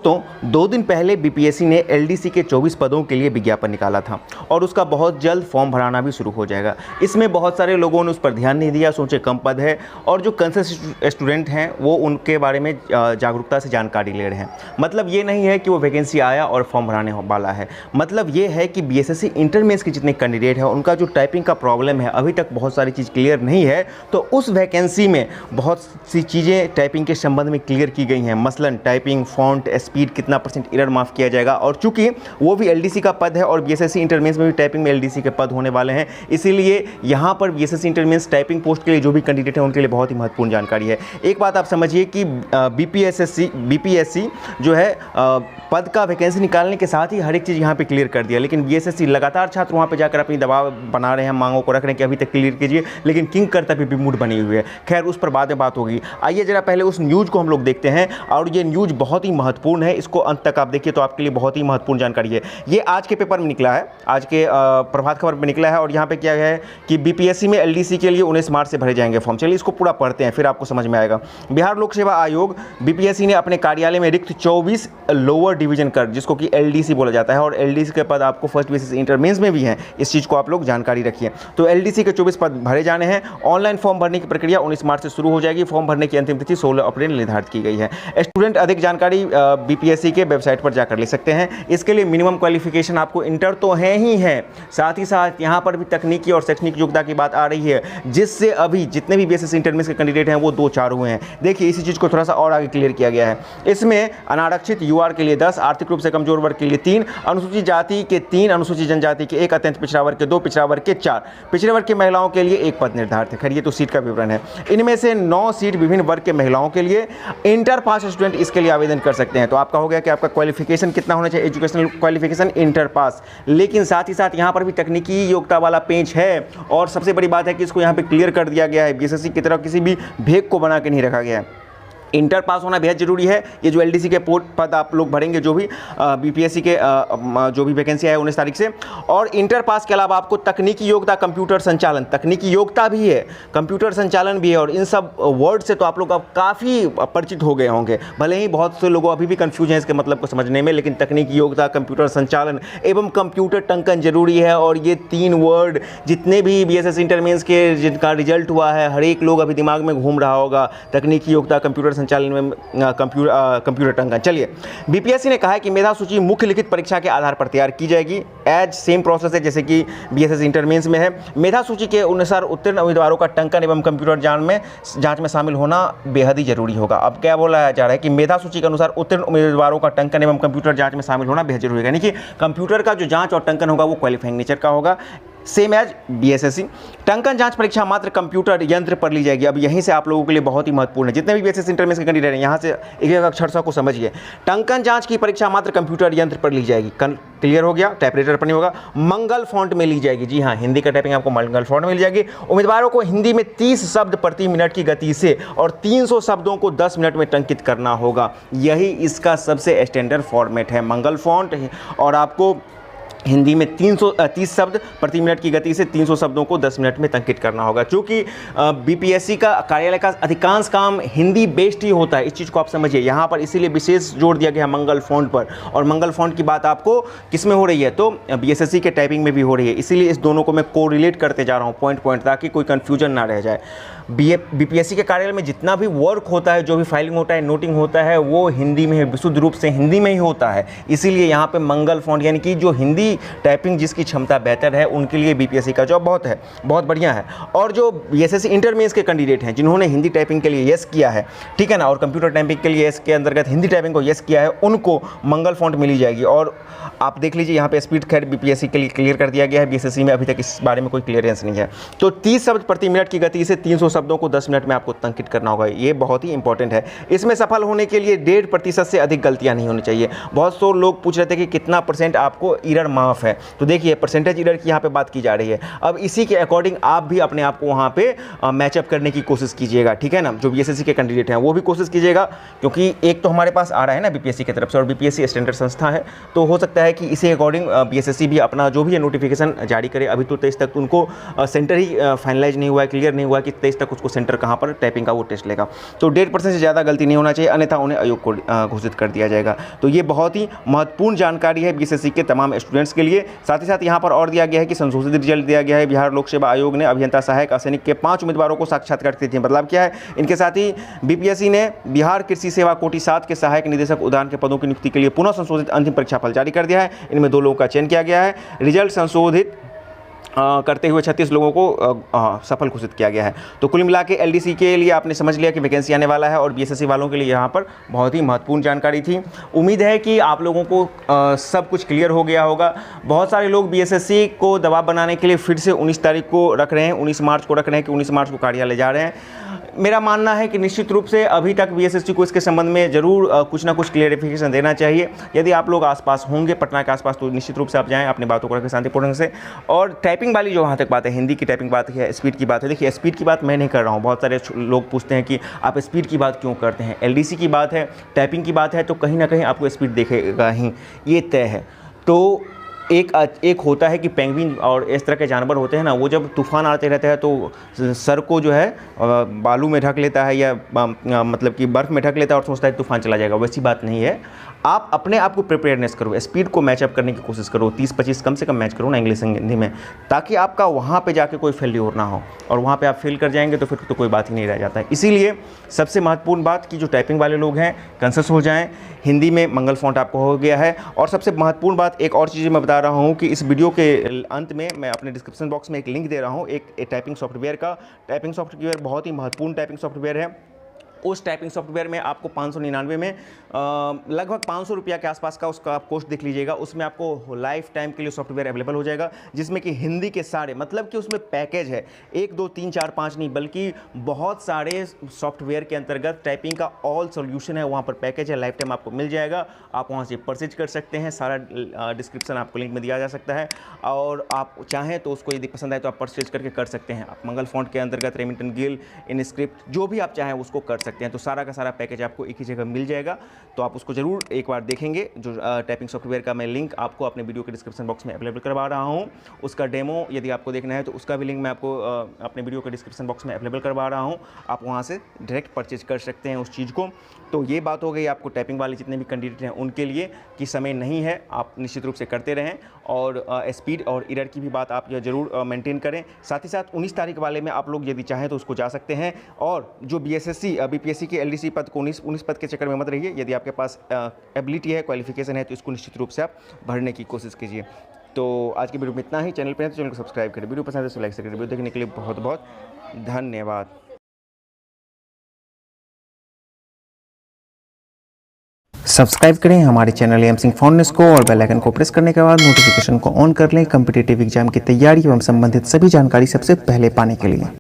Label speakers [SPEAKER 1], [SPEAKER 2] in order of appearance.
[SPEAKER 1] दोस्तों 2 दिन पहले बीपीएससी ने एलडीसी के 24 पदों के लिए विज्ञापन निकाला था और उसका बहुत जल्द फॉर्म भराना भी शुरू हो जाएगा। इसमें बहुत सारे लोगों ने उस पर ध्यान नहीं दिया, सोचे कम पद है, और जो कंसर्न स्टूडेंट हैं वो उनके बारे में जागरूकता से जानकारी ले रहे हैं। मतलब ये नहीं है कि वो वैकेंसी आया और फॉर्म भराने वाला है, मतलब ये है कि बीएसएससी इंटर मेंस के जितने कैंडिडेट हैं उनका जो टाइपिंग का प्रॉब्लम है, अभी तक बहुत सारी चीज़ क्लियर नहीं है, तो उस वैकेंसी में बहुत सी चीज़ें टाइपिंग के संबंध में क्लियर की गई हैं। मसलन टाइपिंग, फॉन्ट, स्पीड, कितना परसेंट एरर माफ़ किया जाएगा, और चूंकि वो भी एलडीसी का पद है और बीएसएससी इंटर मेंस में भी टाइपिंग में एलडीसी के पद होने वाले हैं, इसीलिए यहाँ पर BSSC inter mains typing post के लिए जो भी कैंडिडेट हैं उनके लिए बहुत ही महत्वपूर्ण जानकारी है। एक बात आप समझिए कि बीपीएससी जो है पद का वैकेंसी निकालने के साथ ही हर एक चीज़ यहाँ पे क्लियर कर दिया, लेकिन बीएसएससी लगातार छात्र वहाँ पे जाकर अपनी दबाव बना रहे हैं, मांगों को रख रहे हैं कि अभी तक क्लियर कीजिए, लेकिन किंग करता भी मूड बनी हुई है। खैर उस पर बाद में बात होगी। आइए जरा पहले उस न्यूज़ को हम लोग देखते हैं, और ये न्यूज़ बहुत ही महत्वपूर्ण है, इसको अंत तक आप देखिए तो आपके लिए बहुत ही महत्वपूर्ण जानकारी है। ये आज के पेपर में निकला है, आज के प्रभात खबर में निकला है, और यहाँ पे क्या है कि बीपीएससी में एलडीसी के लिए 19 मार्च से भरे जाएंगे फॉर्म। चलिए इसको पूरा पढ़ते हैं, फिर आपको समझ में आएगा। बिहार लोक सेवा आयोग बीपीएससी ने अपने कार्यालय में रिक्त 24 लोअर डिवीजन कर, जिसको कि एलडीसी बोला जाता है, और एलडीसी के पद आपको फर्स्ट बेसिस इंटर मेंस में भी हैं, इस चीज़ को आप लोग जानकारी रखिए। तो एलडीसी के 24 पद भरे जाने हैं। ऑनलाइन फॉर्म भरने की प्रक्रिया 19 मार्च से शुरू हो जाएगी। फॉर्म भरने की अंतिम तिथि 16 अप्रैल निर्धारित की गई है। स्टूडेंट अधिक जानकारी बीपीएससी के वेबसाइट पर जाकर ले सकते हैं। इसके लिए मिनिमम क्वालिफिकेशन आपको इंटर तो है ही है, साथ ही साथ यहाँ पर भी तकनीकी और शैक्षणिक योग्यता की बात आ रही है, जिससे अभी जितने भी बीएसएससी इंटर मेंस के कैंडिडेट हैं वो 2-4 हुए हैं। देखिए इसी चीज़ को थोड़ा सा और आगे क्लियर किया गया है। इसमें अनारक्षित यूआर के लिए 10, आर्थिक रूप से कमजोर वर्ग के लिए 3, अनुसूचित जाति के 3, अनुसूचित जनजाति के 1, अत्यंत पिछड़ा वर्ग के 2, पिछड़ा वर्ग के 4, पिछड़े वर्ग की महिलाओं के लिए 1 पद निर्धारित है। खैर ये तो सीट का विवरण है। इनमें से 9 सीट विभिन्न वर्ग के महिलाओं के लिए। इंटर पास स्टूडेंट इसके लिए आवेदन कर सकते हैं। तो आपका हो गया कि आपका क्वालिफिकेशन कितना होना चाहिए, एजुकेशनल क्वालिफिकेशन इंटर पास, लेकिन साथ ही साथ यहाँ पर भी तकनीकी योग्यता वाला पेज है, और सबसे बड़ी बात है कि इसको यहाँ पे क्लियर कर दिया गया है। बीएसएससी की तरफ किसी भी भेद को बना के नहीं रखा गया है। इंटर पास होना बेहद जरूरी है। ये जो एलडीसी के पद आप लोग भरेंगे, जो भी बीपीएससी के जो भी वैकेंसी है 19 तारीख से, और इंटर पास के अलावा आपको तकनीकी योग्यता, कंप्यूटर संचालन, तकनीकी योग्यता भी है, कंप्यूटर संचालन भी है, और इन सब वर्ड से तो आप लोग अब काफ़ी परिचित हो गए होंगे। भले ही बहुत से लोगों अभी भी कंफ्यूज हैं इसके मतलब को समझने में, लेकिन तकनीकी योग्यता, कंप्यूटर संचालन एवं कंप्यूटर टंकन जरूरी है। और ये 3 वर्ड जितने भी बीएसएससी इंटर मेंस के जिनका रिजल्ट हुआ है, हर एक लोग अभी दिमाग में घूम रहा होगा, तकनीकी योग्यता, कंप्यूटर संचालन में कंप्यूटर टंकन। चलिए बीपीएससी ने कहा है कि मेधा सूची मुख्य लिखित परीक्षा के आधार पर तैयार की जाएगी। एज सेम प्रोसेस है जैसे कि बीएसएससी इंटर मेंस में है। मेधा सूची के अनुसार उत्तीर्ण उम्मीदवारों का टंकन एवं कंप्यूटर जांच में शामिल होना बेहद ही जरूरी होगा। अब क्या बोला जा रहा है कि मेधा सूची के अनुसार उत्तीर्ण उम्मीदवारों का टंकन एवं कंप्यूटर जांच में शामिल होना बेहद जरूरी है, यानी कि कंप्यूटर का जो जांच और टंकन होगा वो क्वालिफाइंग नेचर का होगा, सेम एज बीएसएससी। टंकन जांच परीक्षा मात्र कंप्यूटर यंत्र पर ली जाएगी। अब यहीं से आप लोगों के लिए बहुत ही महत्वपूर्ण है, जितने भी बीएसएससी इंटर मेंस के कैंडिडेट हैं, यहाँ से एक एक अक्षर सा को समझिए। टंकन जांच की परीक्षा मात्र कंप्यूटर यंत्र पर ली जाएगी। क्लियर हो गया, टाइपराइटर पर नहीं होगा। मंगल फॉन्ट में ली जाएगी। जी हाँ, हिंदी का टाइपिंग आपको मंगल फॉन्ट में मिल जाएगी। उम्मीदवारों को हिंदी में 30 शब्द प्रति मिनट की गति से और 300 शब्दों को 10 मिनट में टंकित करना होगा। यही इसका सबसे स्टैंडर्ड फॉर्मेट है, मंगल फॉन्ट, और आपको हिंदी में 30 शब्द प्रति मिनट की गति से 300 शब्दों को 10 मिनट में टंकित करना होगा। क्योंकि बीपीएससी का कार्यालय का अधिकांश काम हिंदी बेस्ड ही होता है, इस चीज़ को आप समझिए। यहाँ पर इसीलिए विशेष जोर दिया गया है मंगल फॉन्ट पर, और मंगल फॉन्ट की बात आपको किस में हो रही है, तो बीएसएससी के टाइपिंग में भी हो रही है। इसीलिए इस दोनों को मैं कोरिलेट करते जा रहा हूँ पॉइंट, ताकि कोई कन्फ्यूजन ना रह जाए। बीपीएससी के कार्यालय में जितना भी वर्क होता है, जो भी फाइलिंग होता है, नोटिंग होता है, वो हिंदी में है, विशुद्ध रूप से हिंदी में ही होता है। इसीलिए यहाँ पे मंगल फॉन्ट, यानी कि जो हिंदी टाइपिंग जिसकी क्षमता बेहतर है उनके लिए बीपीएससी का जॉब बहुत बढ़िया है। और जो बीएसएससी इंटर मेंस के कैंडिडेट हैं जिन्होंने हिंदी टाइपिंग के लिए यस किया है, ठीक है ना, और कंप्यूटर टाइपिंग के लिए यस के अंतर्गत हिंदी टाइपिंग को यस किया है, उनको मंगल फॉन्ट मिली जाएगी। और आप देख लीजिए यहाँ पे स्पीड खैर बीपीएससी के लिए क्लियर कर दिया गया है, बीएसएससी में अभी तक इस बारे में कोई क्लियरेंस नहीं है। तो 30 शब्द प्रति मिनट की गति से 300 शब्दों को 10 मिनट में आपको टंकित करना होगा। ये बहुत ही इंपॉर्टेंट है। इसमें सफल होने के लिए 1.5% से अधिक गलतियां नहीं होनी चाहिए। बहुत से लोग पूछ रहे थे कि कितना % आपको एरर माफ़ है। तो देखिए परसेंटेज एरर की यहाँ पे बात की जा रही है। अब इसी के अकॉर्डिंग आप भी अपने आप को वहाँ पे मैचअप करने की कोशिश कीजिएगा, ठीक है ना। जो बीएसएससी के कैंडिडेट हैं वो भी कोशिश कीजिएगा, क्योंकि एक तो हमारे पास आ रहा है ना बीपीएससी की तरफ से, और बीपीएससी स्टैंडर्ड संस्था है, तो हो सकता है कि इसी अकॉर्डिंग बीएसएससी भी अपना जो भी है नोटिफिकेशन जारी करे। अभी तो 23 तक तो उनको सेंटर ही फाइनलाइज नहीं हुआ है, क्लियर नहीं हुआ है कि 23 तक उसको सेंटर कहाँ पर टाइपिंग का वो टेस्ट लेगा। तो 1.5% से ज़्यादा गलती नहीं होना चाहिए, अन्यथा उन्हें अयोग्य घोषित कर दिया जाएगा। तो ये बहुत ही महत्वपूर्ण जानकारी है बीएसएससी के तमाम स्टूडेंट्स के लिए। साथ ही साथ यहाँ पर और दिया गया है कि संशोधित रिजल्ट दिया गया है। बिहार लोक सेवा आयोग ने अभियंता सहायक असैनिक के 5 उम्मीदवारों को साक्षात्कार किए थे। मतलब क्या है, इनके साथ ही बीपीएससी ने बिहार कृषि सेवा कोटि 7 के सहायक निदेशक उद्यान के पदों की नियुक्ति के लिए पुनः संशोधित अंतिम परीक्षा फल जारी कर दिया है। इनमें 2 लोगों का चयन किया गया है। रिजल्ट संशोधित करते हुए 36 लोगों को सफल घोषित किया गया है। तो कुल मिला के एलडीसी के लिए आपने समझ लिया कि वैकेंसी आने वाला है, और बीएसएससी वालों के लिए यहाँ पर बहुत ही महत्वपूर्ण जानकारी थी। उम्मीद है कि आप लोगों को सब कुछ क्लियर हो गया होगा। बहुत सारे लोग बीएसएससी को दबाव बनाने के लिए फिर से 19 तारीख को रख रहे हैं, 19 मार्च को रख रहे हैं कि 19 मार्च को कार्यालय जा रहे हैं। मेरा मानना है कि निश्चित रूप से अभी तक बीएसएससी को इसके संबंध में ज़रूर कुछ ना कुछ क्लियरिफिकेशन देना चाहिए। यदि आप लोग आसपास होंगे पटना के आसपास, तो निश्चित रूप से आप जाएं, अपनी बातों को रखें शांतिपूर्ण से। और टाइपिंग वाली जो वहाँ तक बात है, हिंदी की टाइपिंग बात है, स्पीड की बात है, देखिए स्पीड की बात मैं नहीं कर रहा हूँ। बहुत सारे लोग पूछते हैं कि आप स्पीड की बात क्यों करते हैं। एलडीसी की बात है, टाइपिंग की बात है, तो कहीं ना कहीं आपको स्पीड देखेगा ही, ये तय है। तो एक होता है कि पेंगुइन और इस तरह के जानवर होते हैं ना, वो जब तूफान आते रहते हैं तो सर को जो है बालू में ढक लेता है, या मतलब कि बर्फ़ में ढक लेता है और सोचता है तूफान चला जाएगा। वैसी बात नहीं है। आप अपने आप को प्रिपेयरनेस करो, स्पीड को मैचअप करने की कोशिश करो, 30-25 कम से कम मैच करो ना इंग्लिश हिंदी में, ताकि आपका वहाँ पे जाके कोई फेल्योर ना हो। और वहाँ पे आप फेल कर जाएंगे तो फिर तो कोई बात ही नहीं रह जाता है। इसीलिए सबसे महत्वपूर्ण बात कि जो टाइपिंग वाले लोग हैं कंसस हो जाएं, हिंदी में मंगल फॉन्ट आपको हो गया है। और सबसे महत्वपूर्ण बात एक और चीज़ मैं बता रहा हूँ कि इस वीडियो के अंत में मैं अपने डिस्क्रिप्शन बॉक्स में एक लिंक दे रहा हूँ एक टाइपिंग सॉफ्टवेयर का। टाइपिंग सॉफ्टवेयर बहुत ही महत्वपूर्ण टाइपिंग सॉफ्टवेयर है। उस टाइपिंग सॉफ्टवेयर में आपको 599 में लगभग 500 रुपया के आसपास का उसका आप कोस्ट देख लीजिएगा। उसमें आपको लाइफ टाइम के लिए सॉफ्टवेयर अवेलेबल हो जाएगा, जिसमें कि हिंदी के सारे, मतलब कि उसमें पैकेज है 1, 2, 3, 4, 5 नहीं, बल्कि बहुत सारे सॉफ्टवेयर के अंतर्गत टाइपिंग का ऑल सोल्यूशन है। वहाँ पर पैकेज है, लाइफ टाइम आपको मिल जाएगा। आप वहाँ से परचेज कर सकते हैं। सारा डिस्क्रिप्शन आपको लिंक में दिया जा सकता है, और आप चाहें तो उसको यदि पसंद आए तो आप परचेज करके कर सकते हैं। आप मंगल फॉन्ट के अंतर्गत रेमिंगटन गिल, इनस्क्रिप्ट, जो भी आप चाहें उसको कर सकते हैं। तो सारा का सारा पैकेज आपको एक ही जगह मिल जाएगा। तो आप उसको जरूर एक बार देखेंगे। जो टाइपिंग सॉफ्टवेयर का मैं लिंक आपको अपने वीडियो के डिस्क्रिप्शन बॉक्स में अवेलेबल करवा रहा हूं। उसका डेमो यदि आपको देखना है तो उसका भी लिंक मैं आपको अपने वीडियो के डिस्क्रिप्शन बॉक्स में अवेलेबल करवा रहा हूं। आप वहां से डायरेक्ट परचेज कर सकते हैं उस चीज़ को। तो ये बात हो गई आपको टाइपिंग वाले जितने भी कैंडिडेट हैं उनके लिए कि समय नहीं है, आप निश्चित रूप से करते रहें। और स्पीड और एरर की भी बात आप यह जरूर मेंटेन करें। साथ ही साथ 19 तारीख वाले में आप लोग यदि चाहें तो उसको जा सकते हैं। और जो बीपीएससी के एलडीसी पद को 19 पद के चक्कर में मत रहिए। यदि आपके पास एबिलिटी है, क्वालिफिकेशन है, तो इसको निश्चित रूप से आप भरने की कोशिश कीजिए। तो आज की वीडियो में इतना ही। चैनल पर है तो चैनल को सब्सक्राइब करें। वीडियो पसंद है तो लाइक करें। वीडियो देखने के लिए बहुत बहुत धन्यवाद। सब्सक्राइब करें हमारे चैनल एम सिंह फाउंडेशन को, और बेल आइकन को प्रेस करने के बाद नोटिफिकेशन को ऑन कर लें कॉम्पिटिटिव एग्जाम की तैयारी एवं संबंधित सभी जानकारी सबसे पहले पाने के लिए।